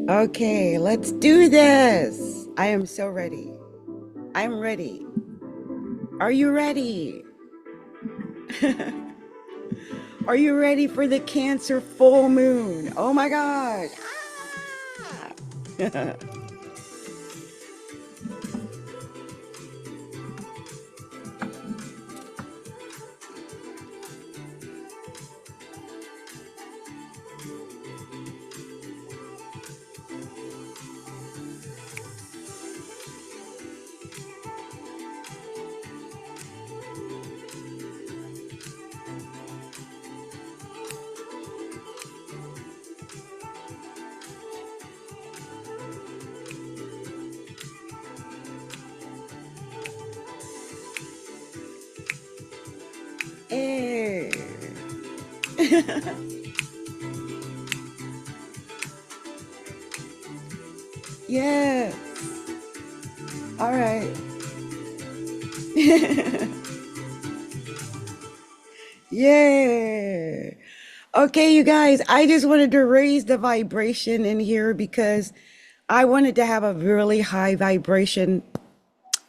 Okay, let's do this. I am so ready. I'm ready. Are you ready? Are you ready for the Cancer full moon? Oh my God. Ah! Hey. Yes. All right. Yeah. Okay, you guys, I just wanted to raise the vibration in here because I wanted to have a really high vibration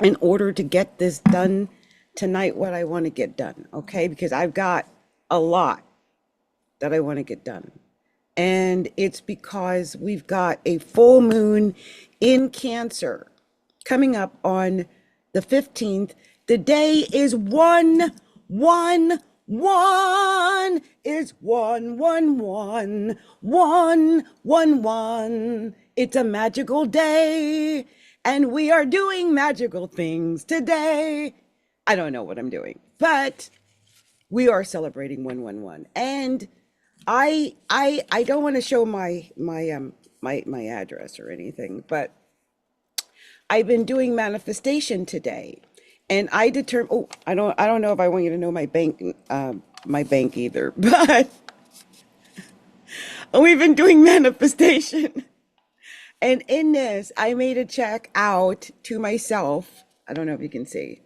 in order to get this done tonight, what I want to get done. Okay, because I've got a lot that I want to get done. And it's because we've got a full moon in Cancer coming up on the 15th. The day is 111 is 111 It's a magical day, and we are doing magical things today. I don't know what I'm doing, but we are celebrating 111. And I don't want to show my address or anything, but I've been doing manifestation today, and I determined. Oh, I don't know if I want you to know my bank either, but we've been doing manifestation, and in this, I made a check out to myself. I don't know if you can see,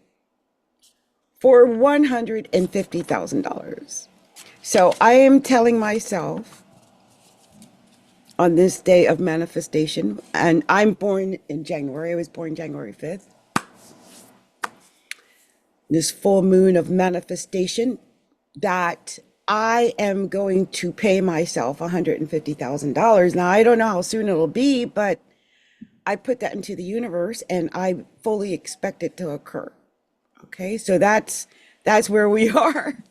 for $150,000. So I am telling myself on this day of manifestation, and I'm born in January. I was born January 5th. This full moon of manifestation, that I am going to pay myself $150,000. Now, I don't know how soon it'll be, but I put that into the universe and I fully expect it to occur. Okay, so that's where we are.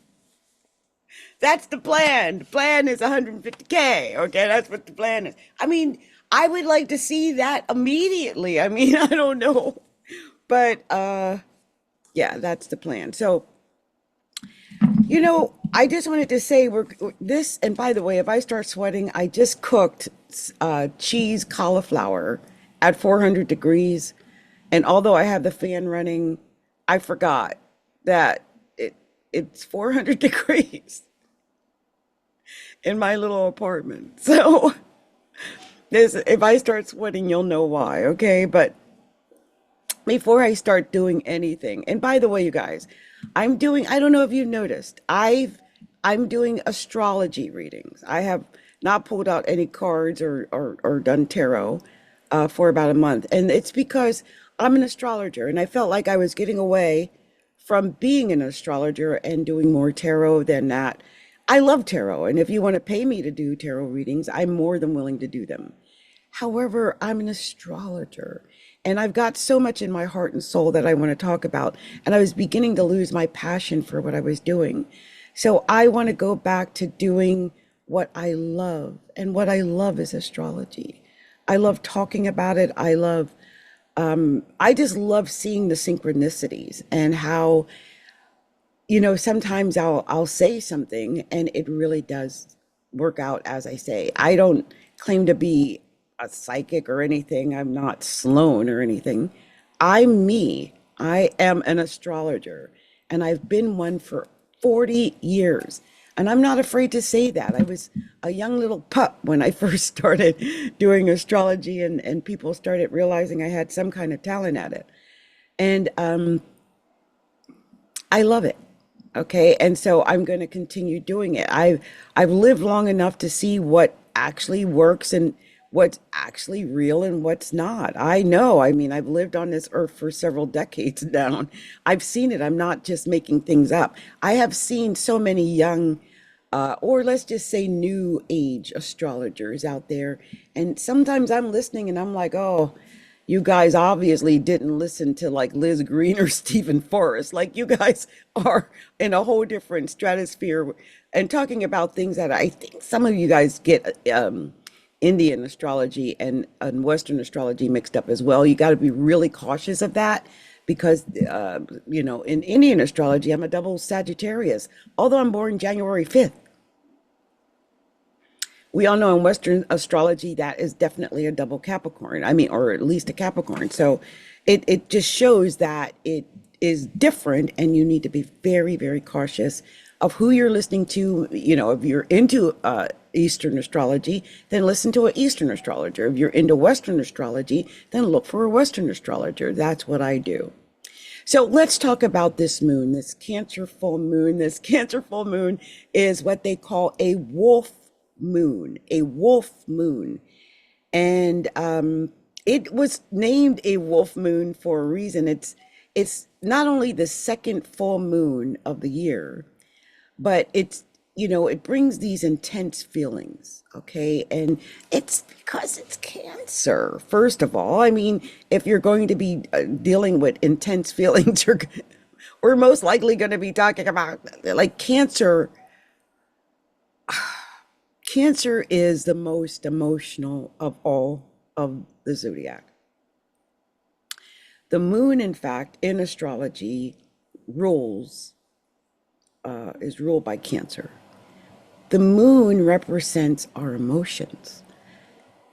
That's the plan. The plan is 150K. Okay, that's what the plan is. I mean, I would like to see that immediately. I mean, I don't know. But yeah, that's the plan. So, I just wanted to say this, and by the way, if I start sweating, I just cooked cheese cauliflower at 400 degrees. And although I have the fan running, I forgot that it's 400 degrees in my little apartment. So if I start sweating, you'll know why, okay? But before I start doing anything, and by the way, you guys, I don't know if you've noticed, I'm doing astrology readings. I have not pulled out any cards or done tarot for about a month. And it's because I'm an astrologer and I felt like I was getting away from being an astrologer and doing more tarot than that. I love tarot, and if you want to pay me to do tarot readings, I'm more than willing to do them. However, I'm an astrologer, and I've got so much in my heart and soul that I want to talk about, and I was beginning to lose my passion for what I was doing. So I want to go back to doing what I love, and what I love is astrology. I love talking about it. I just love seeing the synchronicities and how sometimes I'll say something and it really does work out as I say. I don't claim to be a psychic or anything. I'm not Sloan or anything. I'm me. I am an astrologer, and I've been one for 40 years. And I'm not afraid to say that. I was a young little pup when I first started doing astrology, and people started realizing I had some kind of talent at it. And I love it. Okay, and so I'm going to continue doing it. I've lived long enough to see what actually works and what's actually real and what's not. I know. I mean, I've lived on this earth for several decades now. I've seen it. I'm not just making things up. I have seen so many young, or let's just say new age astrologers out there, and sometimes I'm listening and I'm like, oh, you guys obviously didn't listen to like Liz Green or Stephen Forrest. Like you guys are in a whole different stratosphere and talking about things that I think some of you guys get Indian astrology and Western astrology mixed up as well. You got to be really cautious of that because, in Indian astrology, I'm a double Sagittarius, although I'm born January 5th. We all know in Western astrology that is definitely a double Capricorn. I mean, or at least a Capricorn. So it just shows that it is different and you need to be very, very cautious of who you're listening to. If you're into Eastern astrology, then listen to an Eastern astrologer. If you're into Western astrology, then look for a Western astrologer. That's what I do. So let's talk about this moon, this Cancer full moon. This Cancer full moon is what they call a wolf moon, a wolf moon. And it was named a wolf moon for a reason. It's not only the second full moon of the year, but it brings these intense feelings, okay? And it's because it's Cancer, first of all. I mean, if you're going to be dealing with intense feelings, we're most likely going to be talking about like Cancer. Cancer is the most emotional of all of the zodiac. The moon, in fact, in astrology, rules is ruled by Cancer. The moon represents our emotions.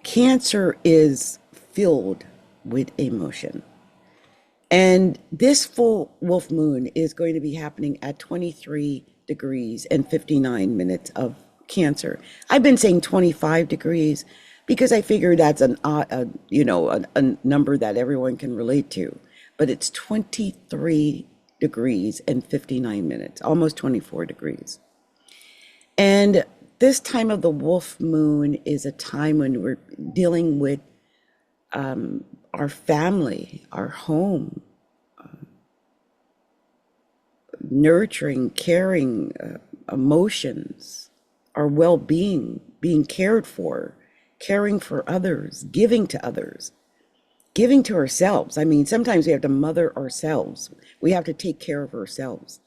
Cancer is filled with emotion. And this full wolf moon is going to be happening at 23 degrees and 59 minutes of Cancer. I've been saying 25 degrees because I figure that's a number that everyone can relate to. But it's 23 degrees and 59 minutes, almost 24 degrees. And this time of the wolf moon is a time when we're dealing with our family, our home, nurturing, caring, emotions, our well-being, being cared for, caring for others, giving to others, giving to ourselves. I mean, sometimes we have to mother ourselves. We have to take care of ourselves.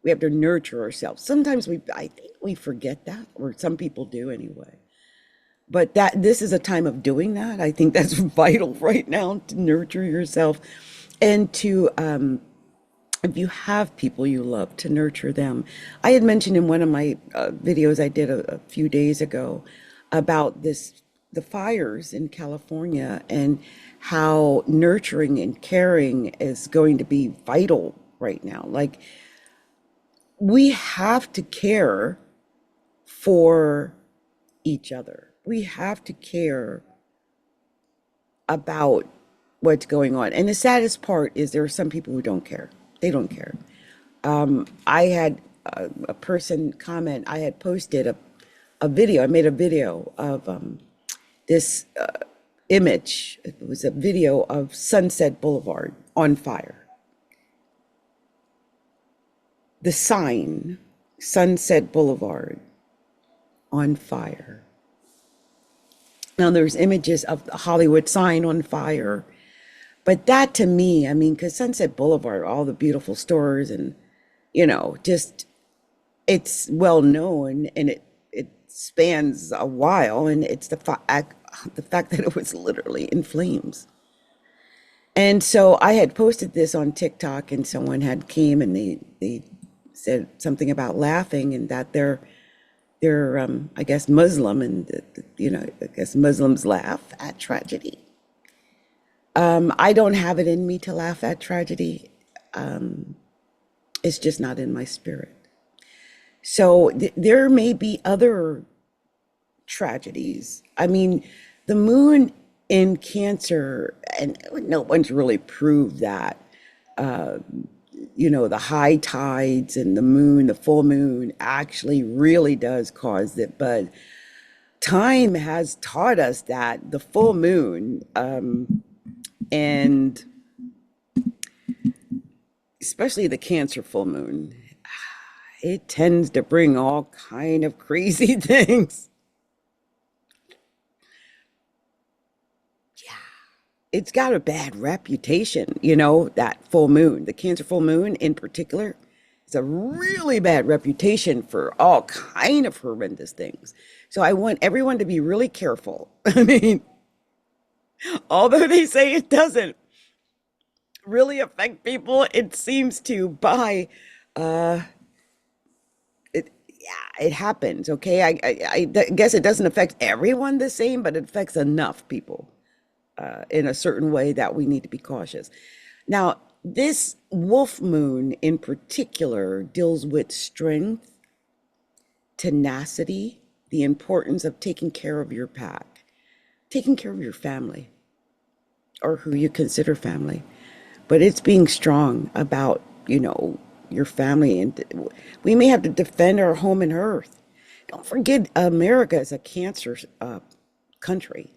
We have to nurture ourselves. Sometimes I think we forget that, or some people do anyway. But this is a time of doing that. I think that's vital right now to nurture yourself and to if you have people you love, to nurture them. I had mentioned in one of my videos I did a few days ago about the fires in California and how nurturing and caring is going to be vital right now. Like, we have to care for each other. We have to care about what's going on. And the saddest part is there are some people who don't care. They don't care. I had a person comment, I had posted a video, I made a video of this image. It was a video of Sunset Boulevard on fire. The sign, Sunset Boulevard on fire. Now there's images of the Hollywood sign on fire. But that to me, I mean, because Sunset Boulevard, all the beautiful stores and, just it's well known and it spans a while. And it's the fact that it was literally in flames. And so I had posted this on TikTok and someone had came and they said something about laughing and that they're I guess Muslim and, I guess Muslims laugh at tragedy. I don't have it in me to laugh at tragedy. It's just not in my spirit. So there may be other tragedies. I mean, the moon in Cancer, and no one's really proved that the high tides and the moon, the full moon actually really does cause it. But time has taught us that the full moon, and especially the Cancer full moon, it tends to bring all kind of crazy things. It's got a bad reputation, that full moon, the Cancer full moon in particular. It's a really bad reputation for all kind of horrendous things. So I want everyone to be really careful. I mean, although they say it doesn't really affect people, it seems to by uh it yeah, it happens. Okay. I guess it doesn't affect everyone the same, but it affects enough people in a certain way that we need to be cautious. Now, this wolf moon in particular deals with strength, tenacity, the importance of taking care of your pack, taking care of your family, or who you consider family. But it's being strong about, your family. And we may have to defend our home and earth. Don't forget, America is a cancer country.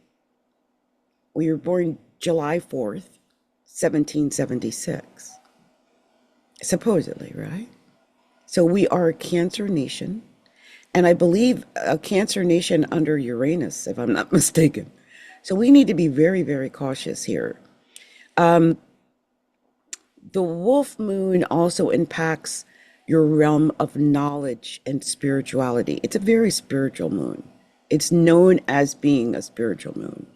We were born July 4th, 1776, supposedly, right? So we are a Cancer nation, and I believe a Cancer nation under Uranus, if I'm not mistaken. So we need to be very, very cautious here. The wolf moon also impacts your realm of knowledge and spirituality. It's a very spiritual moon. It's known as being a spiritual moon.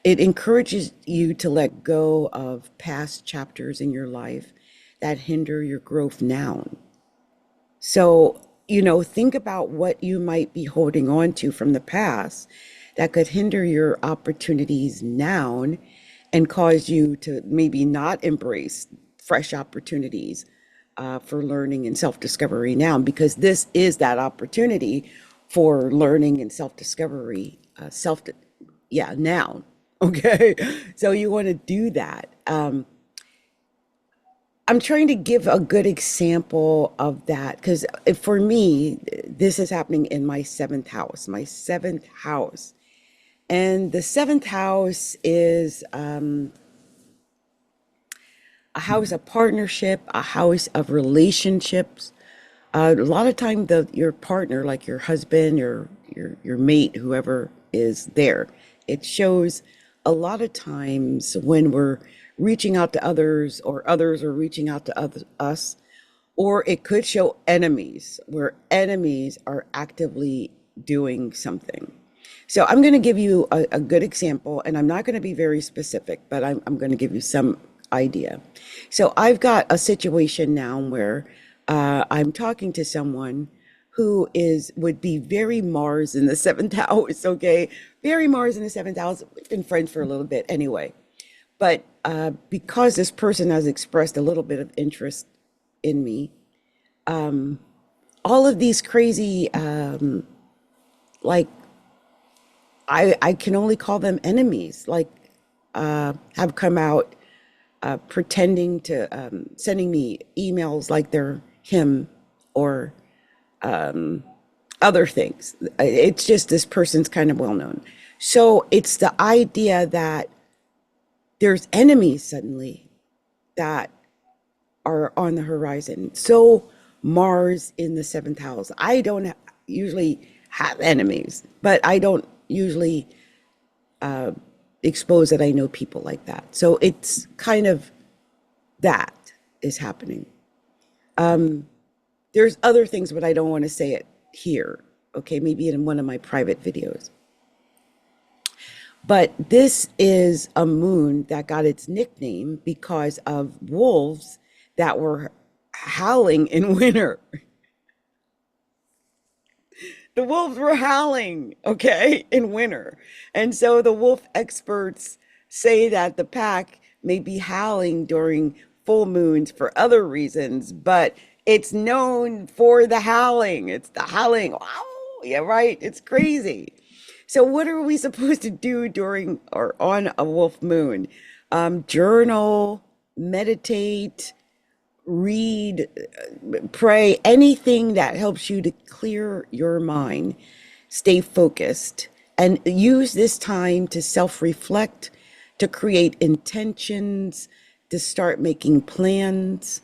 It encourages you to let go of past chapters in your life that hinder your growth now. So, think about what you might be holding on to from the past that could hinder your opportunities now and cause you to maybe not embrace fresh opportunities for learning and self-discovery now, because this is that opportunity for learning and self-discovery, now. Okay. So you want to do that. I'm trying to give a good example of that because for me, this is happening in my seventh house, And the seventh house is a house of partnership, a house of relationships. A lot of time, your partner, like your husband, your mate, whoever is there, it shows a lot of times when we're reaching out to others, or others are reaching out to us, or it could show enemies, where enemies are actively doing something. So I'm going to give you a good example, and I'm not going to be very specific, but I'm going to give you some idea. So I've got a situation now where I'm talking to someone who would be very Mars in the seventh house, okay? Very Mars in the seventh house. We've been friends for a little bit anyway. But because this person has expressed a little bit of interest in me, all of these crazy, like, I can only call them enemies, like, have come out pretending to, sending me emails like they're him, or other things. It's just this person's kind of well known. So it's the idea that there's enemies suddenly that are on the horizon. So Mars in the seventh house. I don't usually have enemies, but I don't usually expose that I know people like that. So it's kind of that is happening. There's other things, but I don't want to say it here. Okay, maybe in one of my private videos. But this is a moon that got its nickname because of wolves that were howling in winter. The wolves were howling, okay, in winter. And so the wolf experts say that the pack may be howling during full moons for other reasons, but it's known for the howling. It's the howling. Wow, yeah, right. It's crazy. So what are we supposed to do during or on a wolf moon? Journal, meditate, read, pray, anything that helps you to clear your mind, stay focused, and use this time to self reflect, to create intentions, to start making plans.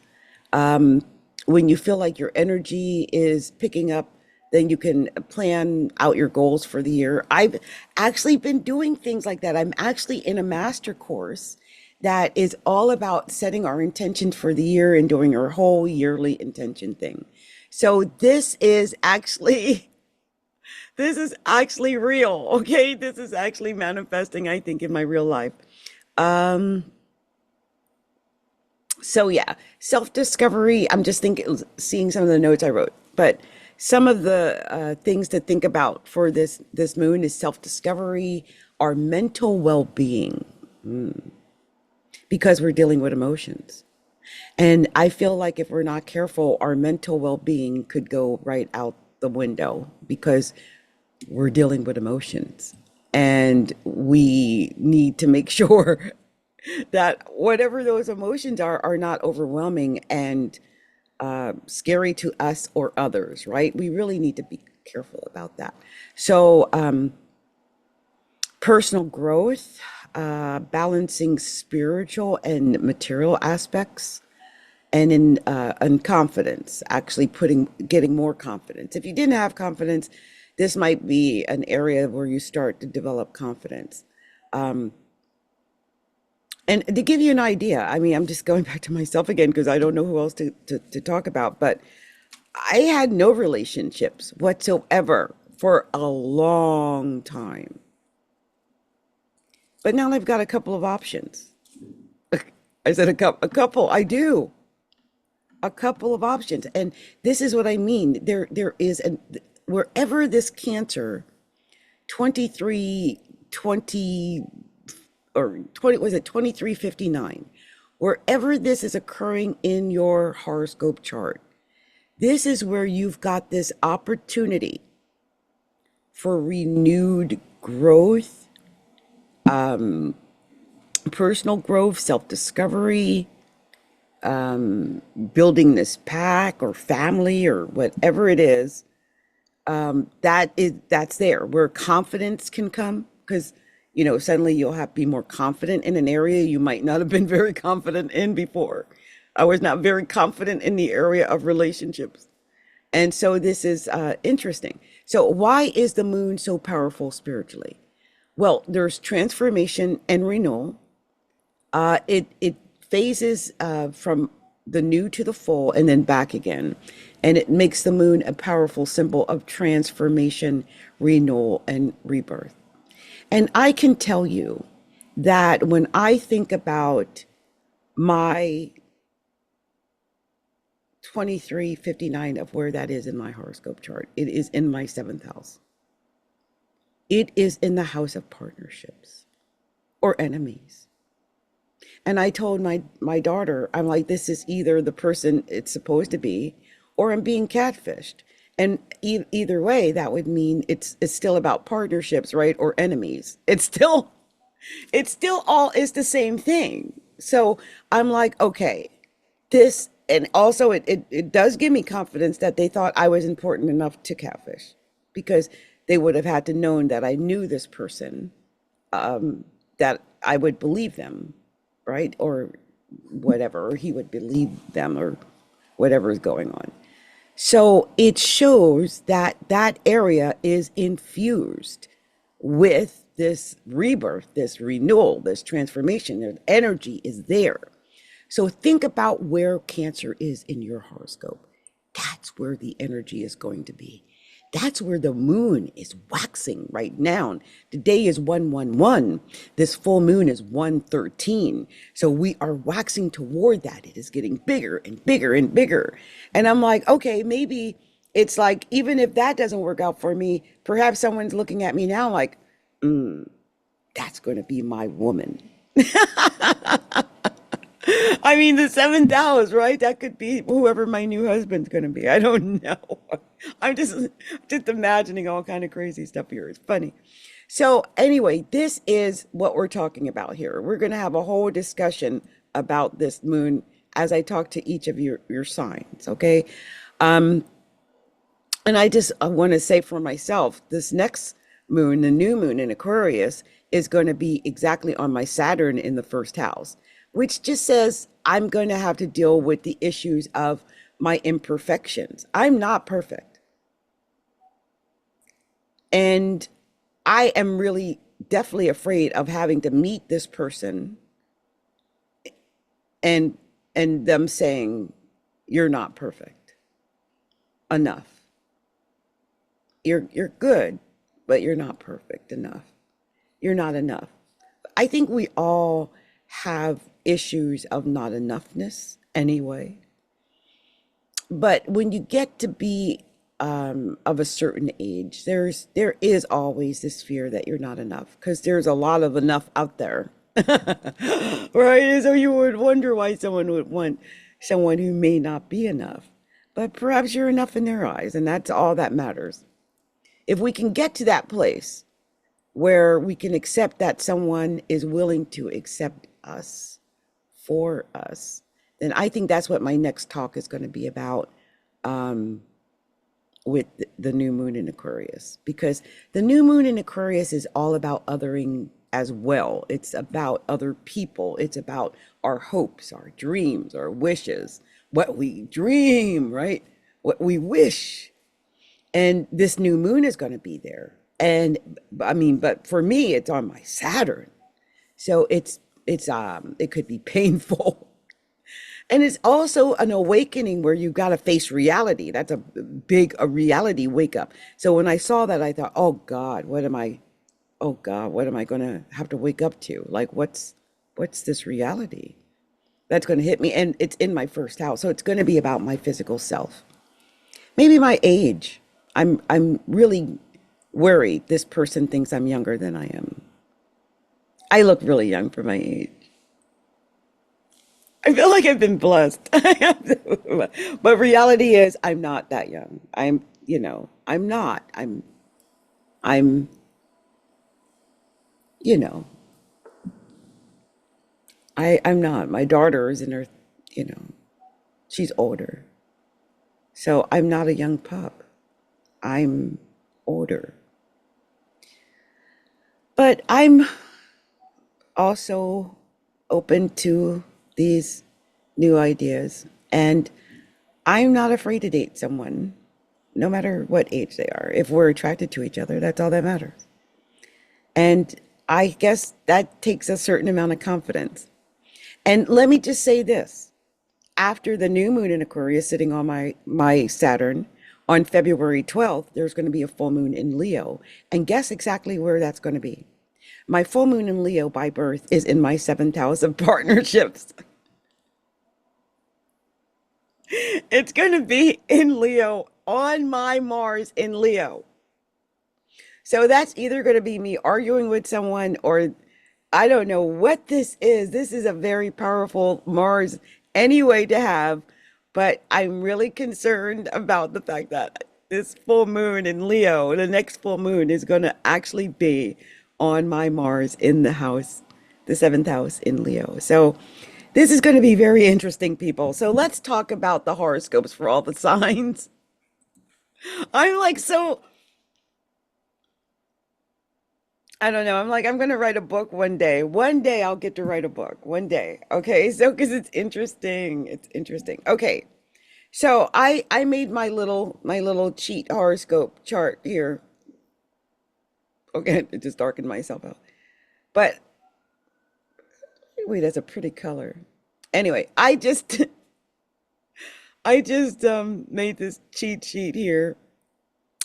When you feel like your energy is picking up, then you can plan out your goals for the year. I've actually been doing things like that. I'm actually in a master course that is all about setting our intentions for the year and doing our whole yearly intention thing. So this is actually real, okay? This is actually manifesting, I think, in my real life. Um, so yeah, self-discovery. I'm just thinking, seeing some of the notes I wrote, but some of the things to think about for this moon is self-discovery, our mental well-being, because we're dealing with emotions. And I feel like if we're not careful, our mental well-being could go right out the window because we're dealing with emotions. And we need to make sure that whatever those emotions are not overwhelming and scary to us or others, right? We really need to be careful about that. So, personal growth, balancing spiritual and material aspects, and confidence, actually getting more confidence. If you didn't have confidence, this might be an area where you start to develop confidence. And to give you an idea, I mean, I'm just going back to myself again because I don't know who else to talk about, but I had no relationships whatsoever for a long time. But now I've got a couple of options. I said a couple, I do. A couple of options. And this is what I mean. There is wherever this Cancer 2320 or 20, was it 2359, wherever this is occurring in your horoscope chart, this is where you've got this opportunity for renewed growth, personal growth, self-discovery, building this pack or family or whatever it is. That's there where confidence can come, because suddenly you'll have to be more confident in an area you might not have been very confident in before. I was not very confident in the area of relationships. And so this is interesting. So why is the moon so powerful spiritually? Well, there's transformation and renewal. It phases from the new to the full and then back again. And it makes the moon a powerful symbol of transformation, renewal, and rebirth. And I can tell you that when I think about my 2359 of where that is in my horoscope chart, it is in my seventh house. It is in the house of partnerships or enemies. And I told my daughter, I'm like, this is either the person it's supposed to be, or I'm being catfished. And either way, that would mean it's still about partnerships, right? Or enemies. It's still all is the same thing. So I'm like, okay, this, and also it does give me confidence that they thought I was important enough to catfish, because they would have had to known that I knew this person, that I would believe them, right? Or whatever, or he would believe them, or whatever is going on. So it shows that that area is infused with this rebirth, this renewal, this transformation. The energy is there. So think about where Cancer is in your horoscope. That's where the energy is going to be. That's where the moon is waxing right now. Today is 111. This full moon is 113. So we are waxing toward that. It is getting bigger and bigger and bigger. And I'm like, okay, maybe it's like, even if that doesn't work out for me, perhaps someone's looking at me now like, that's going to be my woman. I mean, the seventh house, right? That could be whoever my new husband's going to be. I don't know. I'm just imagining all kind of crazy stuff here. It's funny. So anyway, this is what we're talking about here. We're going to have a whole discussion about this moon as I talk to each of your signs, okay? And I want to say for myself, this next moon, the new moon in Aquarius, is going to be exactly on my Saturn in the first house, which just says I'm going to have to deal with the issues of my imperfections. I'm not perfect. And I am really definitely afraid of having to meet this person and them saying, you're not perfect enough. You're good, but you're not perfect enough. You're not enough. I think we all have issues of not enoughness anyway. But when you get to be of a certain age, there is always this fear that you're not enough because there's a lot of enough out there, right? So you would wonder why someone would want someone who may not be enough, but perhaps you're enough in their eyes, and that's all that matters. If we can get to that place where we can accept that someone is willing to accept us for us, then I think that's what my next talk is going to be about, with the new moon in Aquarius, because the new moon in Aquarius is all about othering as well. It's about other people. It's about our hopes, our dreams, our wishes, what we dream, right? What we wish. And this new moon is going to be there. And I mean, but for me, it's on my Saturn. So it could be painful. And it's also an awakening where you've got to face reality. That's a reality wake up. So when I saw that, I thought, oh God, what am I going to have to wake up to? Like, what's this reality that's going to hit me? And it's in my first house. So it's going to be about my physical self. Maybe my age. I'm really worried this person thinks I'm younger than I am. I look really young for my age. I feel like I've been blessed. But reality is I'm not that young. I'm not. I'm, you know, I'm not. My daughter is in her, you know, she's older. So I'm not a young pup. I'm older. But I'm also open to these new ideas. And I'm not afraid to date someone, no matter what age they are. If we're attracted to each other, that's all that matters. And I guess that takes a certain amount of confidence. And let me just say this. After the new moon in Aquarius sitting on my Saturn on February 12th, there's going to be a full moon in Leo. And guess exactly where that's going to be. My full moon in Leo by birth is in my seventh house of partnerships. It's going to be in Leo on my Mars in Leo. So that's either going to be me arguing with someone, or I don't know what this is. This is a very powerful Mars anyway to have, but I'm really concerned about the fact that this full moon in Leo, the next full moon, is going to actually be on my Mars in the house, the seventh house in Leo. So this is going to be very interesting, people. So let's talk about the horoscopes for all the signs. I'm like, so I don't know. I'm like, I'm going to write a book one day. One day I'll get to write a book. One day. Okay. So, because it's interesting. It's interesting. Okay. So I made my little cheat horoscope chart here. Okay. It just darkened myself out. But wait, that's a pretty color. Anyway, I just made this cheat sheet here,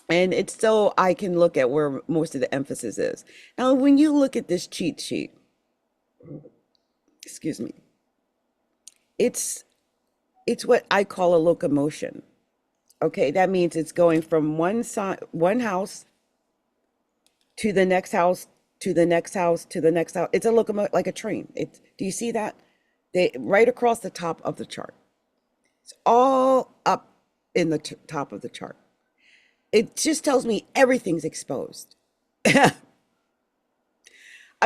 and it's so I can look at where most of the emphasis is. Now, when you look at this cheat sheet, excuse me, it's it's what I call a locomotion. Okay, that means it's going from one house to the next house to the next house to the next house. It's a locomotive like a train. Do you see that? They right across the top of the chart. It's all up in the top of the chart. It just tells me everything's exposed. I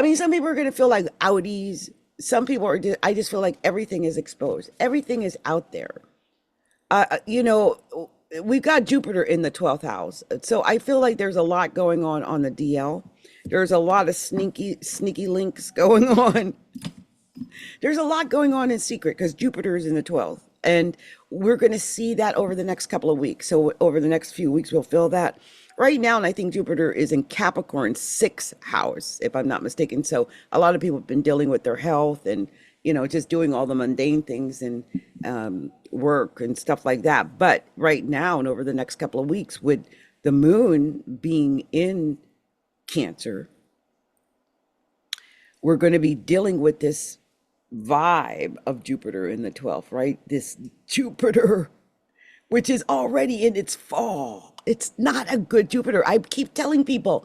mean, some people are going to feel like Audis. some people are just, I just feel like everything is exposed. Everything is out there. You know, we've got Jupiter in the 12th house. So I feel like there's a lot going on the DL. There's a lot of sneaky links going on. There's a lot going on in secret because Jupiter is in the 12th. And we're going to see that over the next couple of weeks. So over the next few weeks, we'll feel that. Right now, and I think Jupiter is in Capricorn 6th house, if I'm not mistaken. So a lot of people have been dealing with their health and, you know, just doing all the mundane things and work and stuff like that. But right now and over the next couple of weeks, with the moon being in Cancer, we're going to be dealing with this vibe of Jupiter in the 12th, right? This Jupiter, which is already in its fall. It's not a good Jupiter. I keep telling people,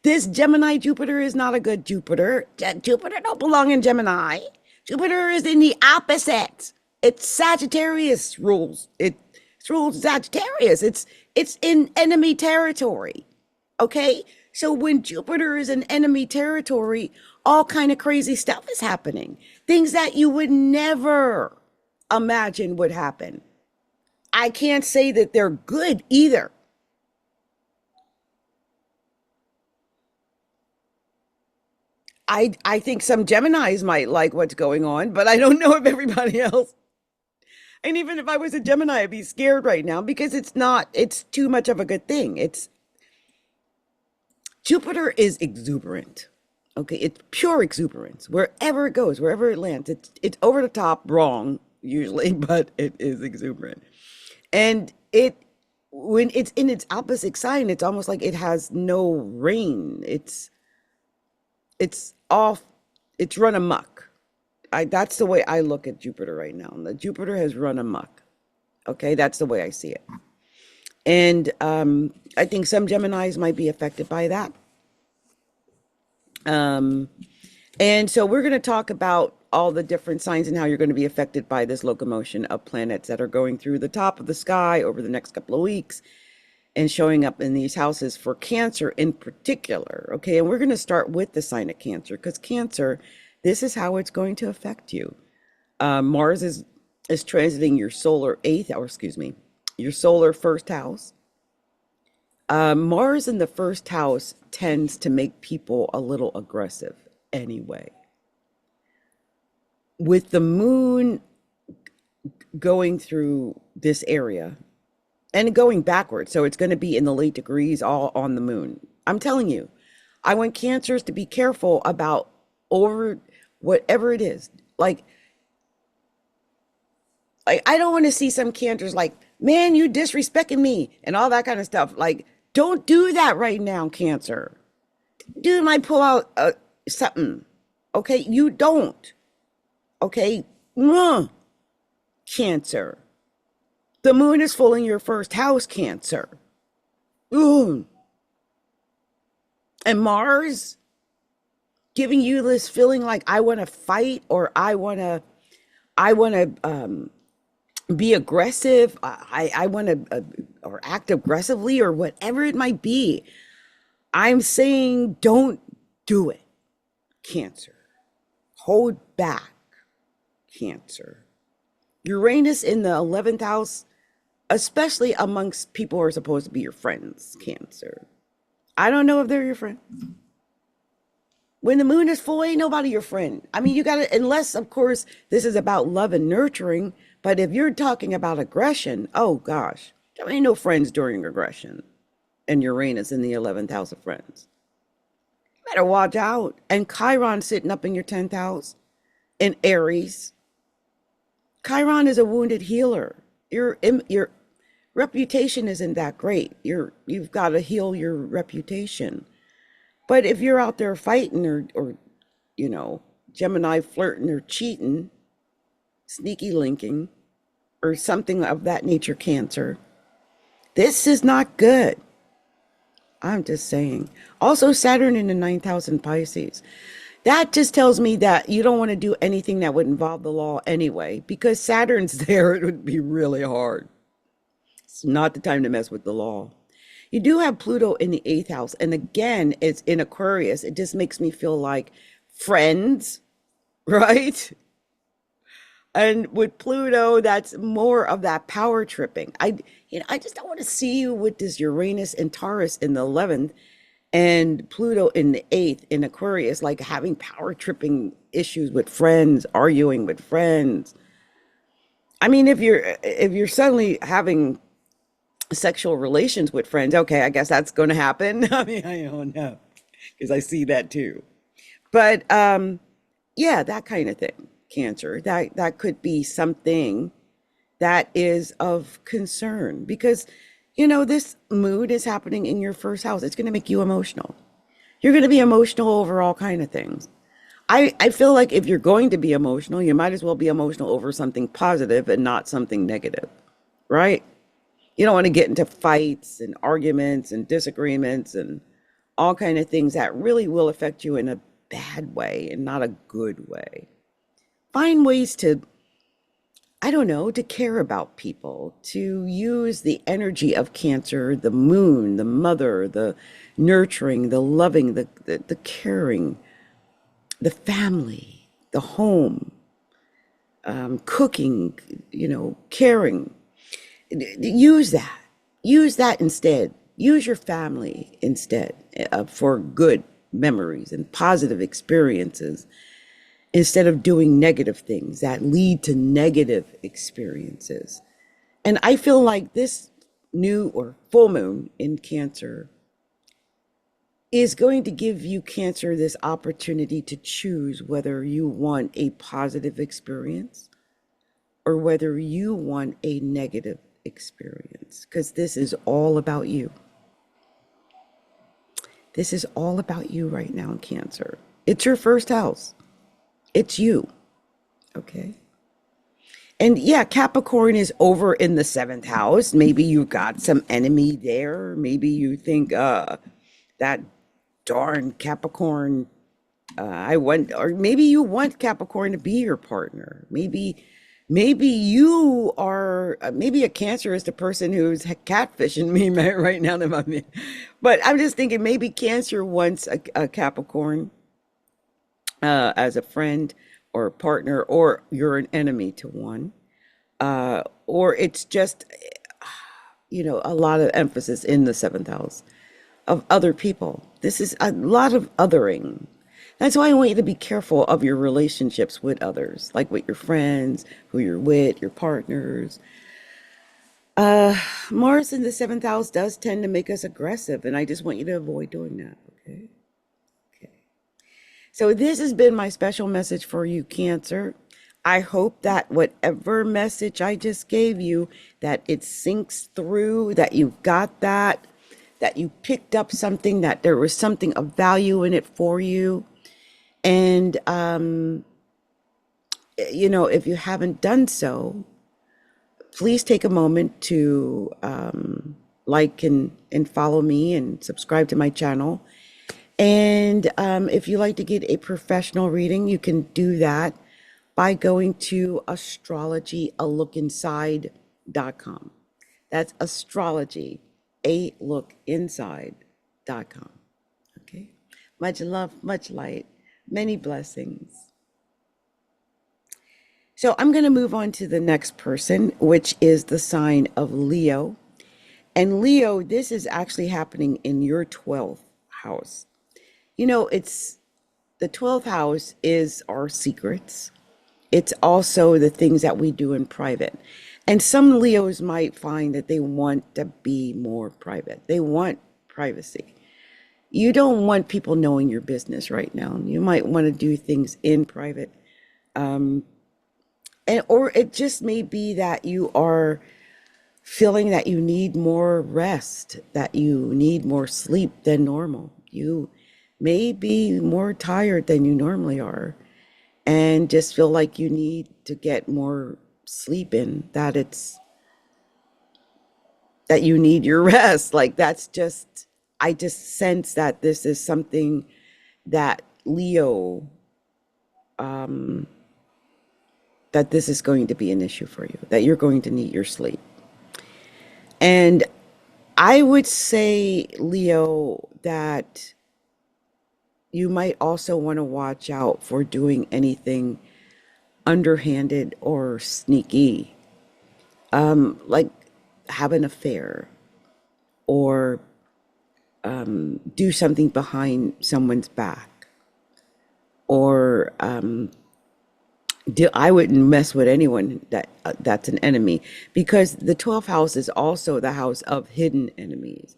this Gemini Jupiter is not a good Jupiter. Jupiter don't belong in Gemini. Jupiter is in the opposite. It's Sagittarius rules. It rules Sagittarius. It's in enemy territory. Okay? So when Jupiter is in enemy territory, all kind of crazy stuff is happening. Things that you would never imagine would happen. I can't say that they're good either. I think some Geminis might like what's going on, but I don't know if everybody else. And even if I was a Gemini, I'd be scared right now because it's too much of a good thing. Jupiter is exuberant. Okay, it's pure exuberance. Wherever it goes, wherever it lands, it's over the top wrong usually, but it is exuberant. And when it's in its opposite sign, it's almost like it has no reign. It's off, it's run amok. That's the way I look at Jupiter right now. The Jupiter has run amok. Okay, that's the way I see it. And I think some Geminis might be affected by that. And so we're going to talk about all the different signs and how you're going to be affected by this locomotion of planets that are going through the top of the sky over the next couple of weeks and showing up in these houses for Cancer in particular. Okay, and we're going to start with the sign of Cancer because Cancer, this is how it's going to affect you. Mars is transiting your solar your solar first house. Mars in the first house tends to make people a little aggressive anyway. With the moon going through this area and going backwards, so it's going to be in the late degrees all on the moon. I'm telling you, I want Cancers to be careful about over whatever it is. Like I don't want to see some Cancers like, man, you disrespecting me and all that kind of stuff. Like, don't do that right now, Cancer. Dude might pull out something. Okay, you don't. Okay, Cancer. The moon is full in your first house, Cancer. Ooh. And giving you this feeling like I want to fight or I want to be aggressive. I want to or act aggressively or whatever it might be. I'm saying don't do it, Cancer. Hold back, Cancer. Uranus in the 11th house, especially amongst people who are supposed to be your friends, Cancer. I don't know if they're your friend. When the moon is full, ain't nobody your friend. I mean, you got to, unless, of course, this is about love and nurturing. But if you're talking about aggression, oh gosh, there ain't no friends during aggression. And Uranus in the 11th house of friends. Better watch out. And Chiron sitting up in your 10th house in Aries. Chiron is a wounded healer. Your reputation isn't that great. You've got to heal your reputation. But if you're out there fighting or you know, Gemini flirting or cheating, sneaky linking, or something of that nature, Cancer, this is not good. I'm just saying. Also, Saturn in the 9th house in Pisces. That just tells me that you don't want to do anything that would involve the law anyway, because Saturn's there, it would be really hard. It's not the time to mess with the law. You do have Pluto in the 8th house, and again, it's in Aquarius. It just makes me feel like friends, right? And with Pluto, that's more of that power tripping. I just don't want to see you with this Uranus and Taurus in the 11th and Pluto in the 8th in Aquarius, like having power tripping issues with friends, arguing with friends. I mean, if you're suddenly having sexual relations with friends, okay, I guess that's going to happen. I mean, I don't know because I see that too. But yeah, that kind of thing. Cancer. That could be something that is of concern because this mood is happening in your first house. It's going to make you emotional. You're going to be emotional over all kind of things. I feel like if you're going to be emotional, you might as well be emotional over something positive and not something negative, right? You don't want to get into fights and arguments and disagreements and all kind of things that really will affect you in a bad way and not a good way. Find ways to, I don't know, to care about people, to use the energy of Cancer, the moon, the mother, the nurturing, the loving, the caring, the family, the home, cooking, caring. Use that. Use that instead. Use your family instead for good memories and positive experiences instead of doing negative things that lead to negative experiences. And I feel like this new or full moon in Cancer is going to give you, Cancer, this opportunity to choose whether you want a positive experience or whether you want a negative experience, because this is all about you. This is all about you right now, Cancer. It's your first house. It's you. Okay. And yeah, Capricorn is over in the seventh house. Maybe you got some enemy there. Maybe you think, that darn Capricorn, I want, or maybe you want Capricorn to be your partner. Maybe you are, maybe a Cancer is the person who's catfishing me right now. But I'm just thinking maybe Cancer wants a Capricorn as a friend or a partner, or you're an enemy to one. Or it's just, a lot of emphasis in the seventh house of other people. This is a lot of othering. That's why I want you to be careful of your relationships with others, like with your friends, who you're with, your partners. Mars in the seventh house does tend to make us aggressive, and I just want you to avoid doing that, okay? Okay. So this has been my special message for you, Cancer. I hope that whatever message I just gave you, that it sinks through, that you got that you picked up something, that there was something of value in it for you. And, if you haven't done so, please take a moment to like and follow me and subscribe to my channel. And if you like to get a professional reading, you can do that by going to astrologyalookinside.com. That's astrology, alookinside.com. Okay. Much love, much light, many blessings. So I'm going to move on to the next person, which is the sign of Leo. And Leo, this is actually happening in your 12th house. It's the 12th house is our secrets. It's also the things that we do in private. And some Leos might find that they want to be more private. They want privacy. You don't want people knowing your business right now. You might want to do things in private. Or it just may be that you are feeling that you need more rest, that you need more sleep than normal. You may be more tired than you normally are and just feel like you need to get more sleep in, that you need your rest. Like I just sense that this is something that Leo, that this is going to be an issue for you, that you're going to need your sleep. And I would say, Leo, that, you might also want to watch out for doing anything underhanded or sneaky, like have an affair or do something behind someone's back or I wouldn't mess with anyone that's an enemy, because the 12th house is also the house of hidden enemies.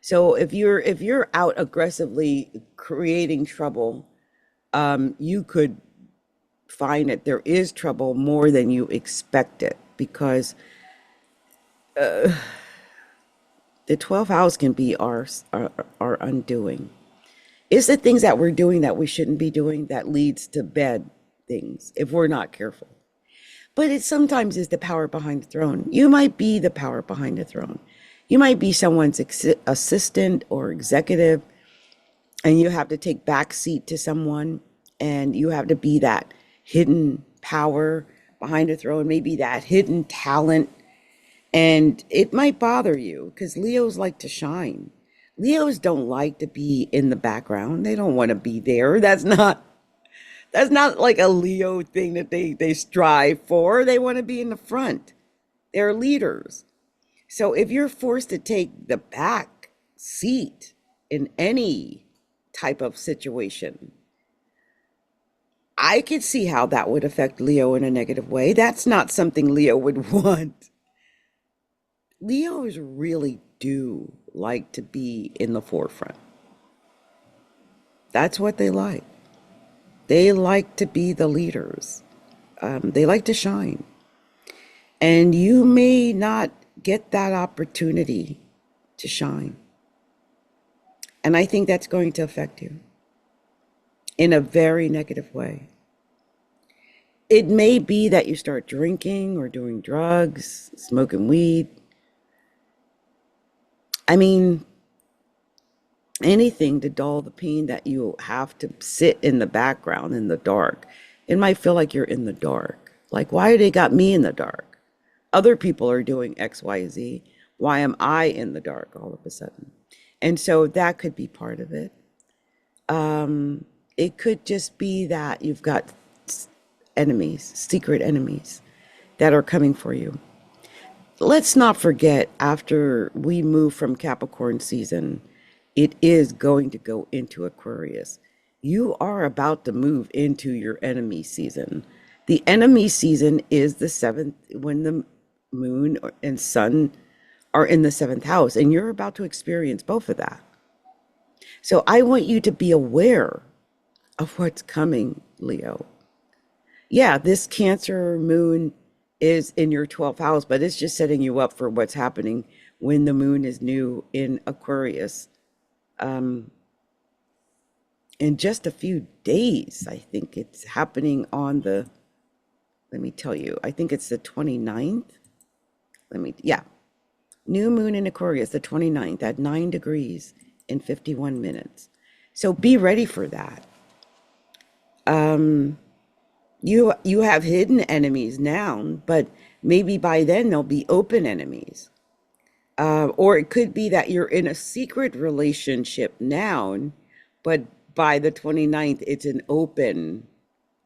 So if you're out aggressively creating trouble, you could find that there is trouble more than you expected, because the 12th house can be our undoing. It's the things that we're doing that we shouldn't be doing that leads to bad things if we're not careful. But it sometimes is the power behind the throne. You might be the power behind the throne. You might be someone's assistant or executive, and you have to take back seat to someone, and you have to be that hidden power behind the throne, maybe that hidden talent. And it might bother you because Leos like to shine. Leos don't like to be in the background. They don't want to be there. That's not like a Leo thing that they strive for. They want to be in the front. They're leaders. So if you're forced to take the back seat in any type of situation, I could see how that would affect Leo in a negative way. That's not something Leo would want. Leos really do like to be in the forefront. That's what they like. They like to be the leaders. They like to shine. And you may not get that opportunity to shine. And I think that's going to affect you in a very negative way. It may be that you start drinking or doing drugs, smoking weed. I mean, anything to dull the pain that you have to sit in the background in the dark. It might feel like you're in the dark. Like, why they got me in the dark? Other people are doing X, Y, Z. Why am I in the dark all of a sudden? And so that could be part of it. It could just be that you've got enemies, secret enemies that are coming for you. Let's not forget, after we move from Capricorn season, it is going to go into Aquarius. You are about to move into your enemy season. The enemy season is the seventh, when the moon and sun are in the seventh house, and you're about to experience both of that. So I want you to be aware of what's coming, Leo. Yeah, this Cancer moon is in your 12th house, but it's just setting you up for what's happening when the moon is new in Aquarius. In just a few days, I think it's happening on the, let me tell you, I think it's the 29th. New moon in Aquarius, the 29th at 9 degrees in 51 minutes. So be ready for that. You have hidden enemies now, but maybe by then they'll be open enemies. Or it could be that you're in a secret relationship now, but by the 29th, it's an open,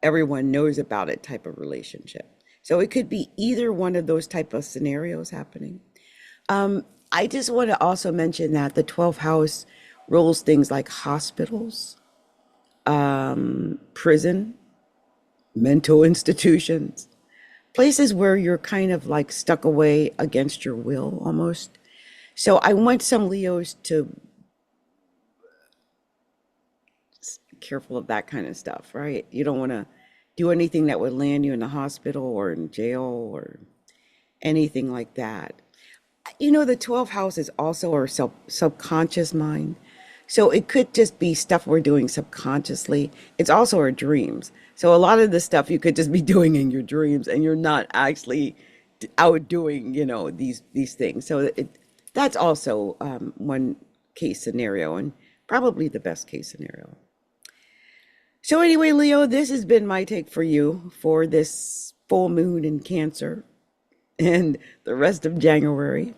everyone knows about it type of relationship. So it could be either one of those type of scenarios happening. I just want to also mention that the 12th house rules things like hospitals, prison, mental institutions, places where you're kind of like stuck away against your will almost. So I want some Leos to be careful of that kind of stuff, right? You don't want to do anything that would land you in the hospital or in jail or anything like that. You know, the 12th house is also our subconscious mind. So it could just be stuff we're doing subconsciously. It's also our dreams. So a lot of the stuff you could just be doing in your dreams, and you're not actually out doing, these things. So that's also one case scenario, and probably the best case scenario. So anyway, Leo, this has been my take for you for this full moon in Cancer and the rest of January.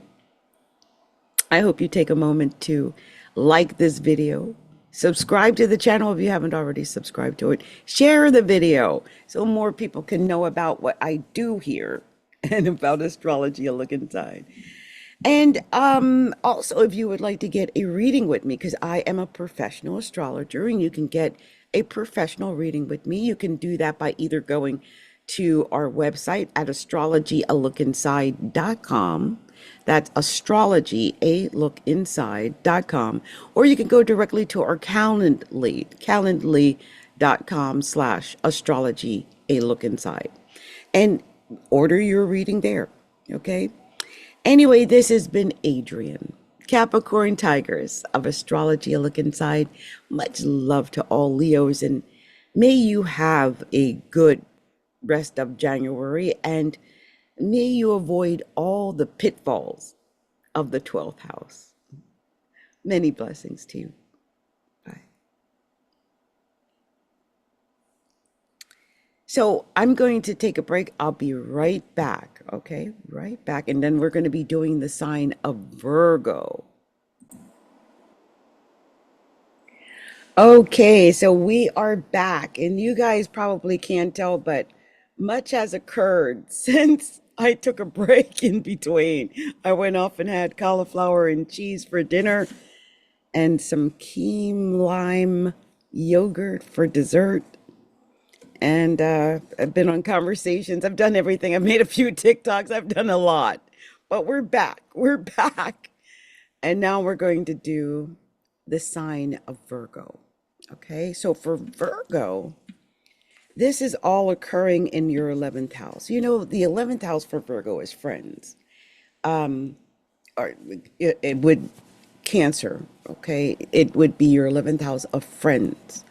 I hope you take a moment to like this video, Subscribe to the channel if you haven't already subscribed to it. Share the video so more people can know about what I do here and about astrology, a look inside. And also, if you would like to get a reading with me, because I am a professional astrologer and you can get a professional reading with me, you can do that by either going to our website at astrologyalookinside.com. That's astrologyalookinside.com. Or you can go directly to our calendly.com/astrology a look inside and order your reading there. Okay. Anyway, this has been Adrienne, Capricorntigress of Astrology, a look inside. Much love to all Leos, and may you have a good rest of January, and may you avoid all the pitfalls of the 12th house. Many blessings to you. Bye. So I'm going to take a break. I'll be right back. Okay, right back. And then we're going to be doing the sign of Virgo. Okay, so we are back, and you guys probably can't tell, but much has occurred since I took a break in between. I went off and had cauliflower and cheese for dinner and some key lime yogurt for dessert. And I've been on conversations. I've done everything. I've made a few TikToks. I've done a lot. But we're back. We're back. And now we're going to do the sign of Virgo. Okay, so for Virgo, this is all occurring in your 11th house. You know, the 11th house for Virgo is friends. Or it would Cancer, okay? It would be your 11th house of friends.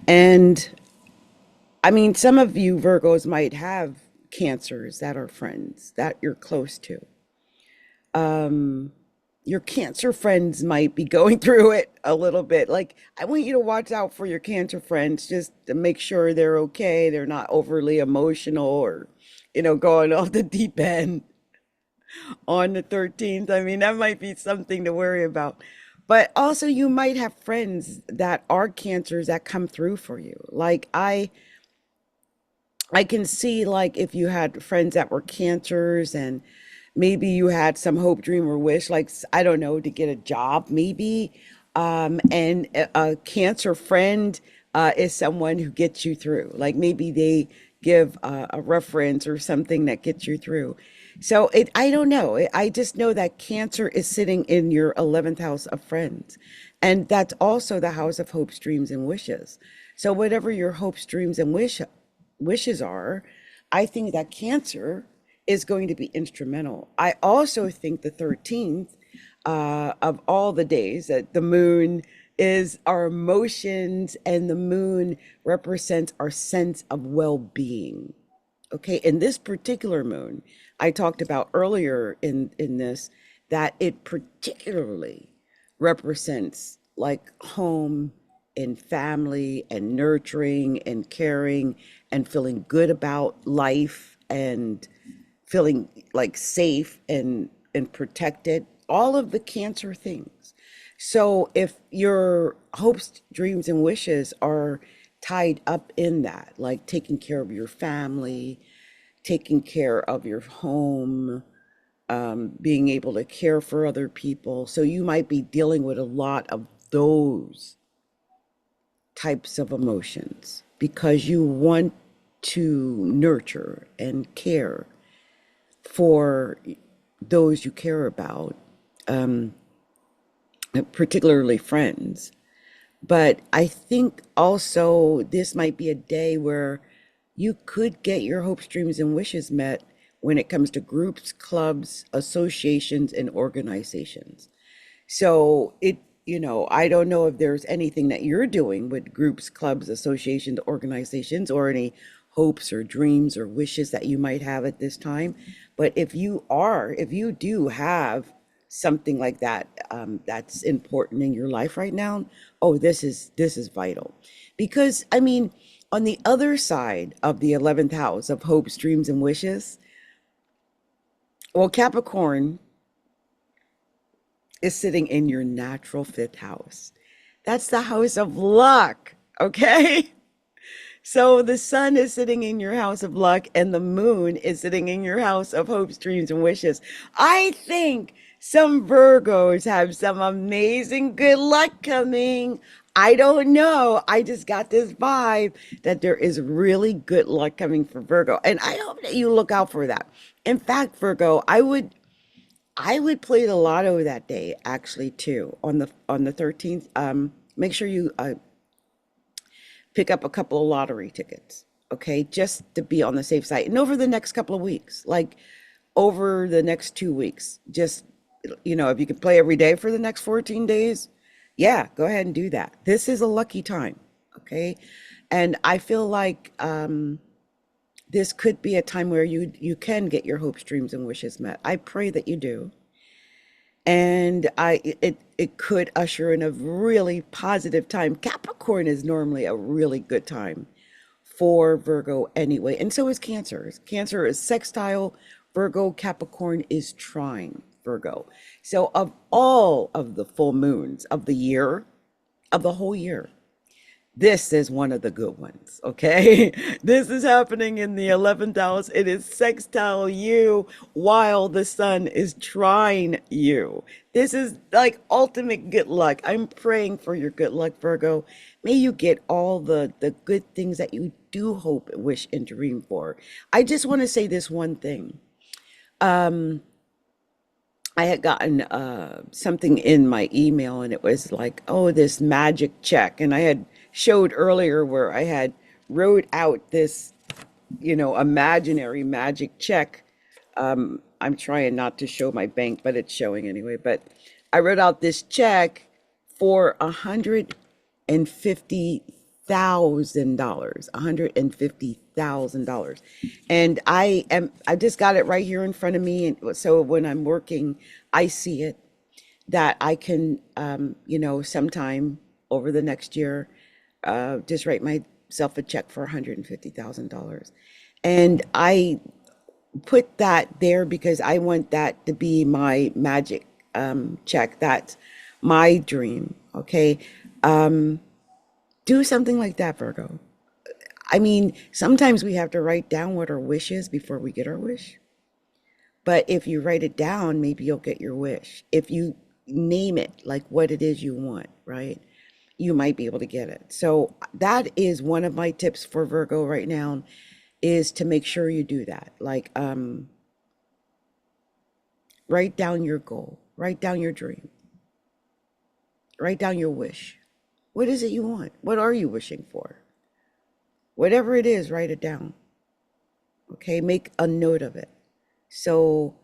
And I mean, some of you Virgos might have Cancers that are friends that you're close to. Your Cancer friends might be going through it a little bit. Like, I want you to watch out for your Cancer friends just to make sure they're okay. They're not overly emotional or, going off the deep end on the 13th. I mean, that might be something to worry about. But also, you might have friends that are Cancers that come through for you. Like, I can see, like, if you had friends that were Cancers and maybe you had some hope, dream, or wish, like, I don't know, to get a job, maybe. And a Cancer friend is someone who gets you through. Like, maybe they give a reference or something that gets you through. So I don't know. I just know that Cancer is sitting in your 11th house of friends. And that's also the house of hopes, dreams, and wishes. So whatever your hopes, dreams, and wishes are, I think that Cancer is going to be instrumental. I also think the 13th of all the days, that the moon is our emotions and the moon represents our sense of well-being. Okay, in this particular moon, I talked about earlier in this that it particularly represents like home and family and nurturing and caring and feeling good about life and feeling like safe and protected, all of the Cancer things. So if your hopes, dreams, and wishes are tied up in that, like taking care of your family, taking care of your home, being able to care for other people. So you might be dealing with a lot of those types of emotions because you want to nurture and care for those you care about, particularly friends. But I think also this might be a day where you could get your hopes, dreams, and wishes met when it comes to groups, clubs, associations, and organizations. So I don't know if there's anything that you're doing with groups, clubs, associations, organizations, or any hopes or dreams or wishes that you might have at this time. But if you do have something like that, that's important in your life right now, oh, this is vital. Because I mean, on the other side of the 11th house of hopes, dreams, and wishes, well, Capricorn is sitting in your natural fifth house. That's the house of luck. Okay. So the sun is sitting in your house of luck and the moon is sitting in your house of hopes, dreams, and wishes. I think some Virgos have some amazing good luck coming. I don't know. I just got this vibe that there is really good luck coming for Virgo. And I hope that you look out for that. In fact, Virgo, I would play the lotto that day actually too on the 13th. Make sure you pick up a couple of lottery tickets, okay, just to be on the safe side. And over the next couple of weeks, like over the next 2 weeks, just, if you can play every day for the next 14 days, yeah, go ahead and do that. This is a lucky time, okay? And I feel like this could be a time where you can get your hopes, dreams, and wishes met. I pray that you do. And it could usher in a really positive time. Capricorn is normally a really good time for Virgo anyway, and so is Cancer. Cancer is sextile Virgo, Capricorn is trine Virgo. So of all of the full moons of the year, of the whole year, this is one of the good ones, okay? This is happening in the 11th house. It is sextile you while the sun is trine you. This is like ultimate good luck. I'm praying for your good luck, Virgo. May you get all the good things that you do hope, wish, and dream for. I just want to say this one thing. I had gotten something in my email and it was like, oh, this magic check. And I had showed earlier where I had wrote out this, imaginary magic check. I'm trying not to show my bank, but it's showing anyway. But I wrote out this check for $150,000, $150,000. And I just got it right here in front of me. And so when I'm working, I see it that I can, sometime over the next year, just write myself a check for $150,000. And I put that there because I want that to be my magic check. That's my dream. Okay. Do something like that, Virgo. I mean, sometimes we have to write down what our wish is before we get our wish. But if you write it down, maybe you'll get your wish. If you name it like what it is you want, right? You might be able to get it. So that is one of my tips for Virgo right now is to make sure you do that. Like, write down your goal, write down your dream, write down your wish. What is it you want? What are you wishing for? Whatever it is, write it down. Okay, make a note of it. So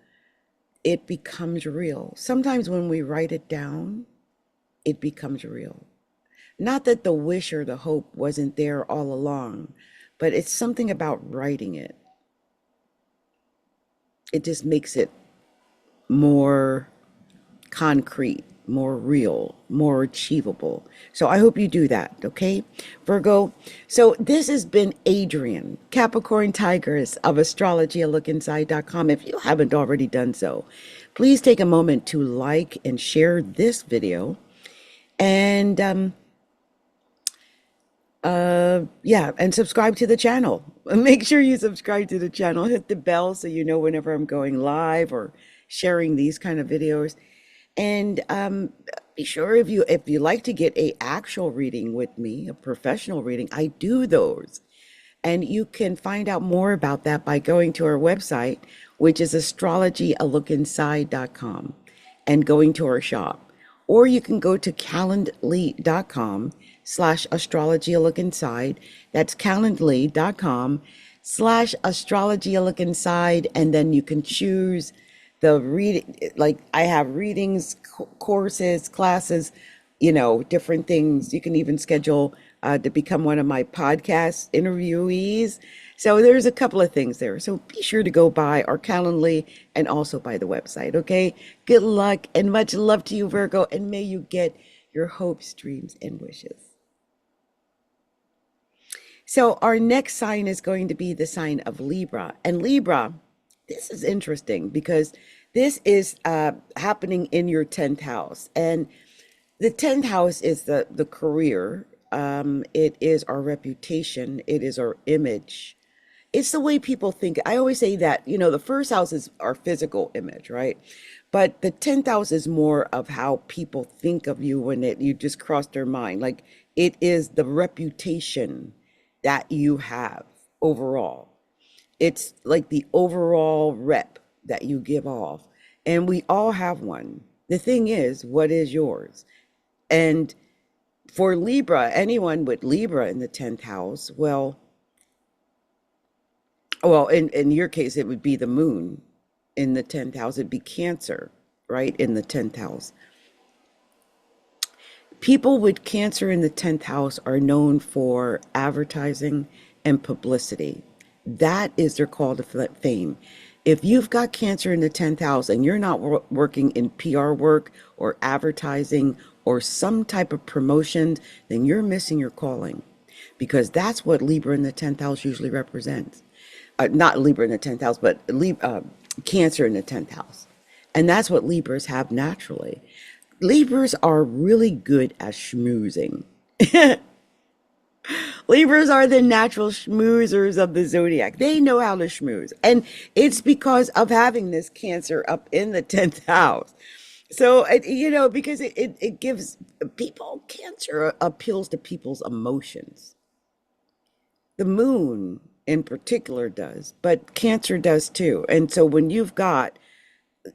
it becomes real. Sometimes when we write it down, it becomes real. Not that the wish or the hope wasn't there all along, but it's something about writing it. It just makes it more concrete, more real, more achievable. So I hope you do that, okay, Virgo? So this has been Adrienne, Capricorntigress of astrologyaLookInside.com. If you haven't already done so, please take a moment to like and share this video. And and subscribe to the channel. Make sure you subscribe to the channel. Hit the bell so you know whenever I'm going live or sharing these kind of videos. And be sure if you like to get a actual reading with me, a professional reading, I do those. And you can find out more about that by going to our website, which is astrologyaLookInside.com, and going to our shop. Or you can go to calendly.com/astrologyaLookInside. That's calendly.com/astrologyaLookInside. And then you can choose the reading, like I have readings, courses, classes, different things. You can even schedule to become one of my podcast interviewees. So there's a couple of things there. So be sure to go by our Calendly and also by the website, okay? Good luck and much love to you, Virgo, and may you get your hopes, dreams, and wishes. So our next sign is going to be the sign of Libra. And Libra, this is interesting because this is happening in your 10th house. And The 10th house is the career. It is our reputation. It is our image. It's the way people think. I always say that, the first house is our physical image, right? But the 10th house is more of how people think of you when you just cross their mind. Like it is the reputation that you have overall. It's like the overall rep that you give off. And we all have one. The thing is, what is yours? And for Libra, anyone with Libra in the 10th house, well, in your case, it would be the moon in the 10th house. It'd be Cancer, right? In the 10th house. People with Cancer in the 10th house are known for advertising and publicity. That is their call to fame. If you've got Cancer in the 10th house and you're not working in PR work or advertising or some type of promotion, then you're missing your calling, because that's what Libra in the 10th house usually represents. Not Libra in the 10th house, but Cancer in the 10th house. And that's what Libras have naturally. Libras are really good at schmoozing. Libras are the natural schmoozers of the zodiac. They know how to schmooze. And it's because of having this Cancer up in the 10th house. So, because it gives people, Cancer appeals to people's emotions. The moon in particular does, but Cancer does too. And so when you've got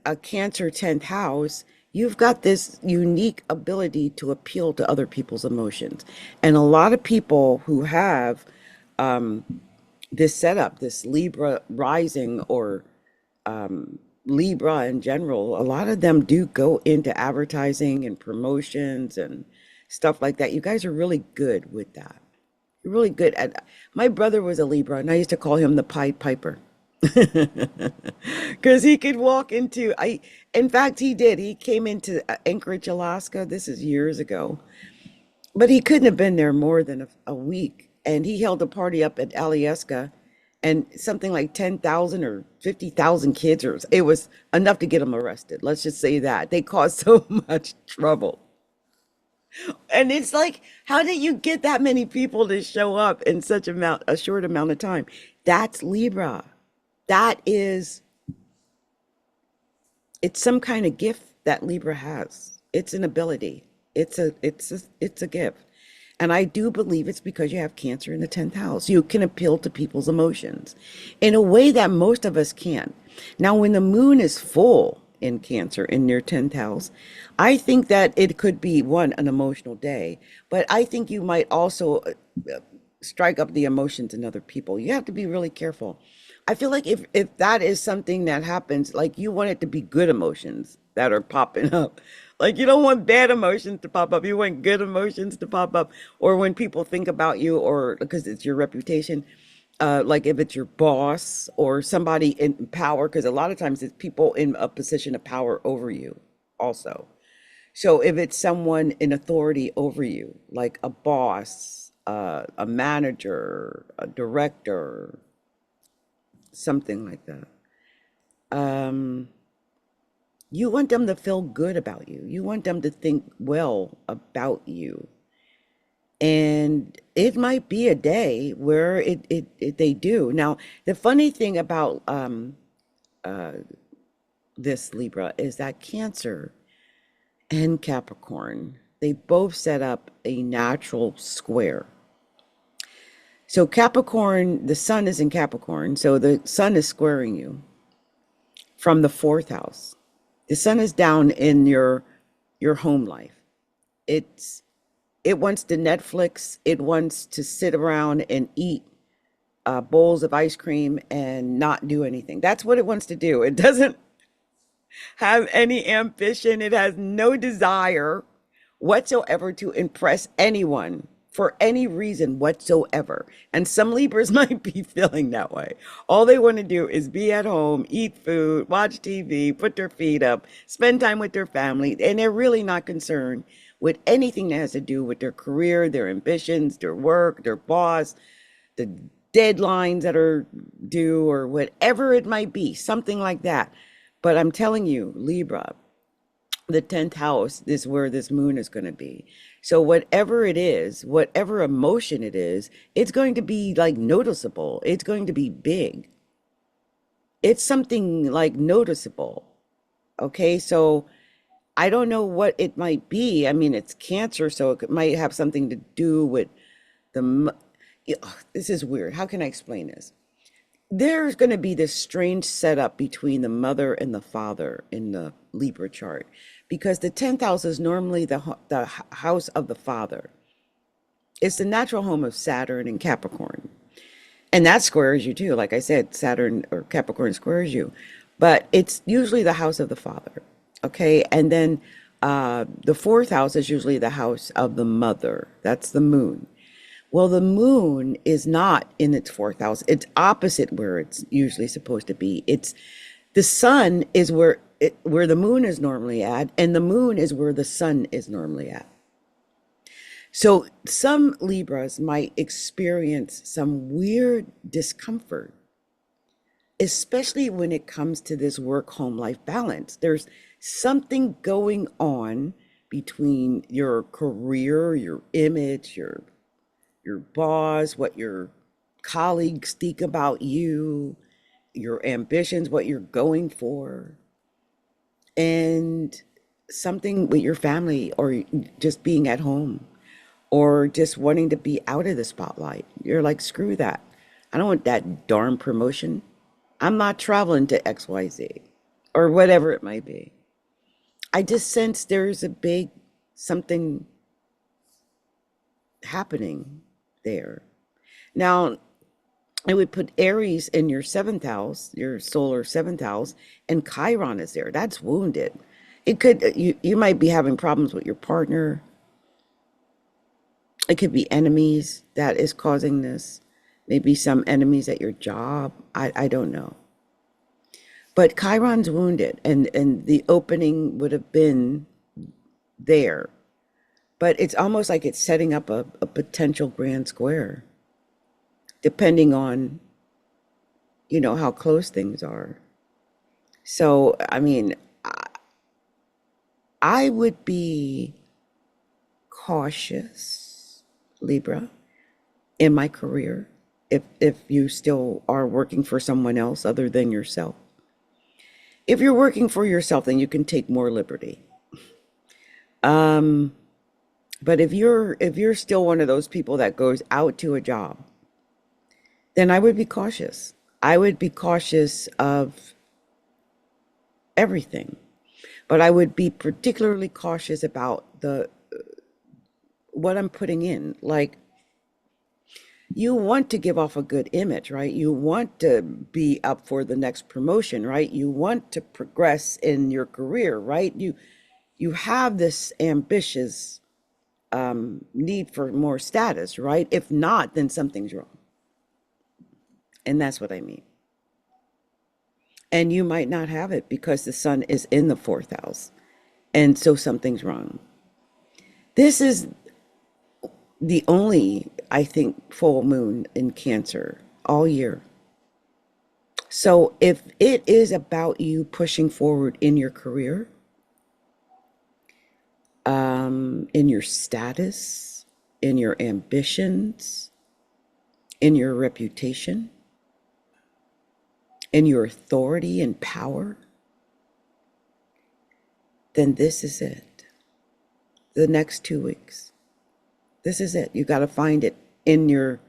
a Cancer 10th house, you've got this unique ability to appeal to other people's emotions. And a lot of people who have this setup, this Libra rising or Libra in general, a lot of them do go into advertising and promotions and stuff like that. You guys are really good with that. You're really good at. My brother was a Libra, and I used to call him the Pied Piper. Because he could walk into, in fact, he did. He came into Anchorage, Alaska. This is years ago, but he couldn't have been there more than a week. And he held a party up at Alyeska, and something like 10,000 or 50,000 kids, or it was enough to get him arrested. Let's just say that. They caused so much trouble. And it's like, how did you get that many people to show up in a short amount of time? That's Libra. That is, it's some kind of gift that Libra has. It's an ability. It's a gift. And I do believe it's because you have Cancer in the 10th house. You can appeal to people's emotions in a way that most of us can't. Now, when the moon is full in Cancer in your 10th house, I think that it could be an emotional day, but I think you might also strike up the emotions in other people. You have to be really careful. I feel like if that is something that happens, like you want it to be good emotions that are popping up. Like you don't want bad emotions to pop up. You want good emotions to pop up. Or when people think about you, or because it's your reputation, like if it's your boss or somebody in power, because a lot of times it's people in a position of power over you also. So if it's someone in authority over you, like a boss, a manager, a director, something like that. You want them to feel good about you. You want them to think well about you. And it might be a day where they do. Now, the funny thing about this Libra is that Cancer and Capricorn, they both set up a natural square. So Capricorn, the sun is in Capricorn, so the sun is squaring you from the fourth house. The sun is down in your home life. It's it wants to Netflix. It wants to sit around and eat bowls of ice cream and not do anything. That's what it wants to do. It doesn't have any ambition. It has no desire whatsoever to impress anyone for any reason whatsoever. And some Libras might be feeling that way. All they want to do is be at home, eat food, watch TV, put their feet up, spend time with their family, and they're really not concerned with anything that has to do with their career, their ambitions, their work, their boss, the deadlines that are due, or whatever it might be, something like that. But I'm telling you, Libra, The 10th house is where this moon is going to be. So whatever it is, whatever emotion it is, it's going to be like noticeable. It's going to be big. It's something like noticeable. Okay, so I don't know what it might be. I mean, it's Cancer, so it might have something to do with the. This is weird. How can I explain this? There's going to be this strange setup between the mother and the father in the Libra chart, because the 10th house is normally the house of the father. It's the natural home of Saturn and Capricorn. And that squares you too. Like I said, Saturn or Capricorn squares you. But it's usually the house of the father. Okay. And then the fourth house is usually the house of the mother. That's the moon. Well, the moon is not in its fourth house. It's opposite where it's usually supposed to be. It's the sun is where the moon is normally at, and the moon is where the sun is normally at. So some Libras might experience some weird discomfort, especially when it comes to this work-home life balance. There's something going on between your career, your image, your boss, what your colleagues think about you, your ambitions, what you're going for, and something with your family, or just being at home, or just wanting to be out of the spotlight. You're like, screw that. I don't want that darn promotion. I'm not traveling to XYZ or whatever it might be. I just sense there's a big something happening there. Now, I would put Aries in your seventh house, your solar seventh house, and Chiron is there. That's wounded. It could, you might be having problems with your partner. It could be enemies that is causing this. Maybe some enemies at your job. I don't know. But Chiron's wounded, and the opening would have been there. But it's almost like it's setting up a potential grand square, depending on, how close things are. So, I mean, I would be cautious, Libra, in my career, if you still are working for someone else other than yourself. If you're working for yourself, then you can take more liberty. But if you're still one of those people that goes out to a job, then I would be cautious. I would be cautious of everything, but I would be particularly cautious about what I'm putting in. Like, you want to give off a good image, right? You want to be up for the next promotion, right? You want to progress in your career, right? You have this ambitious need for more status, right? If not, then something's wrong. And that's what I mean. And you might not have it because the sun is in the fourth house. And so something's wrong. This is the only, I think, full moon in Cancer all year. So if it is about you pushing forward in your career, in your status, in your ambitions, in your reputation, in your authority and power, then this is it. The next 2 weeks. This is it. You got to find it in your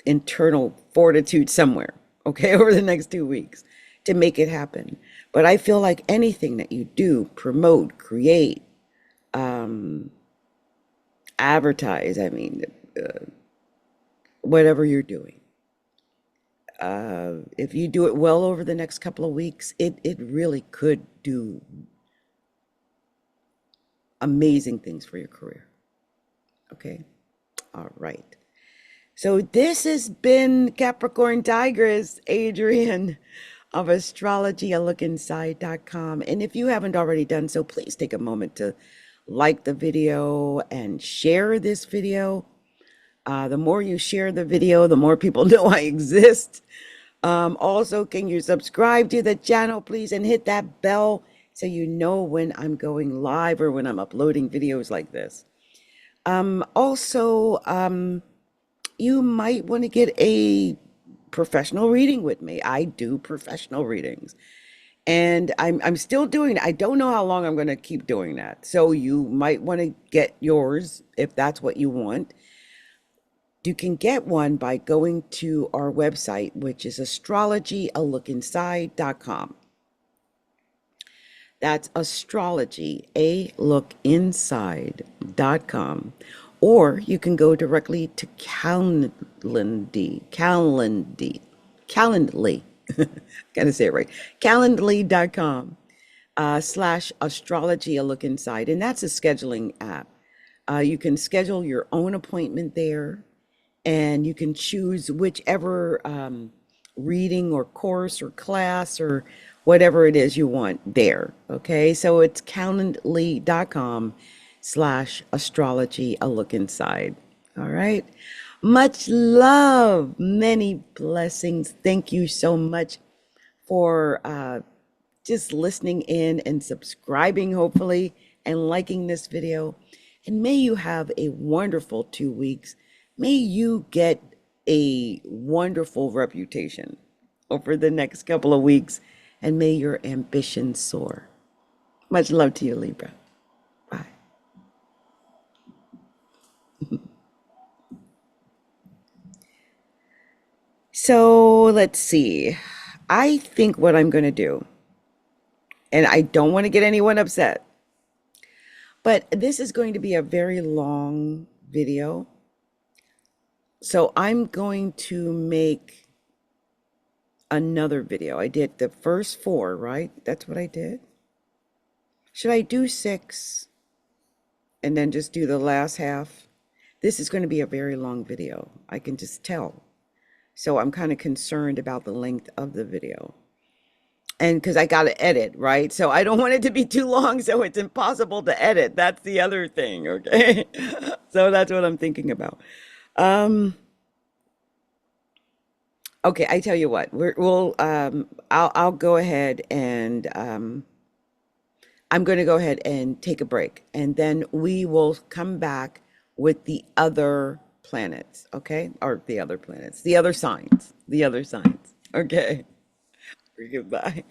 internal fortitude somewhere, okay, over the next 2 weeks to make it happen. But I feel like anything that you do, promote, create, advertise, whatever you're doing, if you do it well over the next couple of weeks, it really could do amazing things for your career. Okay. All right. So this has been Capricorntigress, Adrienne of astrology.com. And if you haven't already done so, please take a moment to like the video and share this video. The more you share the video, the more people know I exist. Also, can you subscribe to the channel, please, and hit that bell so you know when I'm going live or when I'm uploading videos like this. Also, you might want to get a professional reading with me. I do professional readings. And I'm still doing it. I don't know how long I'm going to keep doing that. So you might want to get yours if that's what you want. You can get one by going to our website, which is astrologyalookinside.com. That's astrology, a look inside.com. Or you can go directly to Calendly, gotta say it right, calendly.com slash astrology a look inside. And that's a scheduling app. You can schedule your own appointment there, and you can choose whichever reading or course or class or whatever it is you want there. Okay, so it's calendly.com slash astrology a look inside. All right, much love, many blessings. Thank you so much for just listening in and subscribing, hopefully, and liking this video. And may you have a wonderful 2 weeks. May you get a wonderful reputation over the next couple of weeks, and may your ambition soar. Much love to you, Libra. Bye. So let's see. I think what I'm going to do, and I don't want to get anyone upset, but this is going to be a very long video. So I'm going to make another video. I did the first 4, right? That's what I did. Should I do 6 and then just do the last half? This is going to be a very long video. I can just tell. So I'm kind of concerned about the length of the video. And because I got to edit, right? So I don't want it to be too long, so it's impossible to edit. That's the other thing, okay? So that's what I'm thinking about. Okay, I tell you what, I'll go ahead and I'm going to go ahead and take a break, and then we will come back with the other planets, okay? Or the other planets, the other signs, okay? Goodbye.